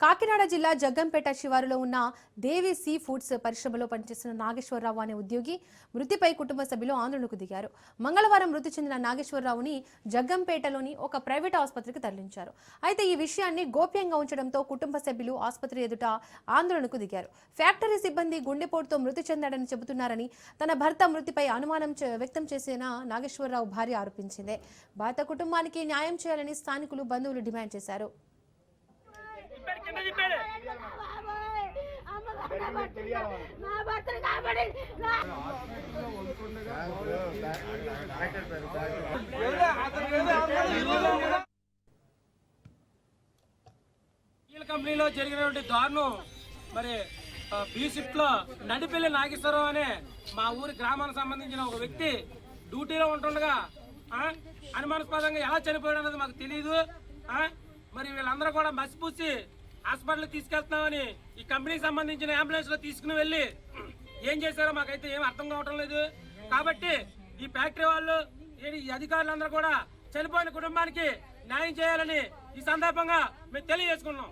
కాకినాడ జిల్లా జగ్గంపేట శివారులో ఉన్న దేవి సీ ఫుడ్స్ పరిశ్రమలో పనిచేస్తున్న నాగేశ్వరరావు అనే ఉద్యోగి మృతిపై కుటుంబ సభ్యులు ఆందోళనకు దిగారు. మంగళవారం మృతి చెందిన నాగేశ్వరరావుని జగ్గంపేటలోని ఒక ప్రైవేట్ ఆసుపత్రికి తరలించారు. అయితే ఈ విషయాన్ని గోప్యంగా ఉంచడంతో కుటుంబ సభ్యులు ఆసుపత్రి ఎదుట ఆందోళనకు దిగారు. ఫ్యాక్టరీ సిబ్బంది గుండెపోటుతో మృతి చెందాడని చెబుతున్నారని తన భర్త మృతిపై అనుమానం వ్యక్తం చేసిన నాగేశ్వరరావు భార్య ఆరోపించింది. భర్త కుటుంబానికి న్యాయం చేయాలని స్థానికులు బంధువులు డిమాండ్ చేశారు. కంపెనీలో జరిగినటువంటి దారుణం మరి బి షిఫ్ట్ లో నడిపెల్లి నాగేశ్వరరావు అనే మా ఊరి గ్రామానికి సంబంధించిన ఒక వ్యక్తి డ్యూటీలో ఉంటుండగా అనుమానాస్పదంగా ఎలా చనిపోయాడు అన్నది మాకు తెలియదు. మరి వీళ్ళందరూ కూడా మసిపూసి హాస్పిటల్ తీసుకెళ్తున్నామని ఈ కంపెనీకి సంబంధించిన అంబులెన్స్ లో తీసుకుని వెళ్ళి ఏం చేశారో మాకైతే ఏం అర్థం కావటం లేదు. కాబట్టి ఈ ఫ్యాక్టరీ వాళ్ళు ఈ అధికారులందరూ కూడా చనిపోయిన కుటుంబానికి న్యాయం చేయాలని ఈ సందర్భంగా మేము తెలియజేసుకున్నాం.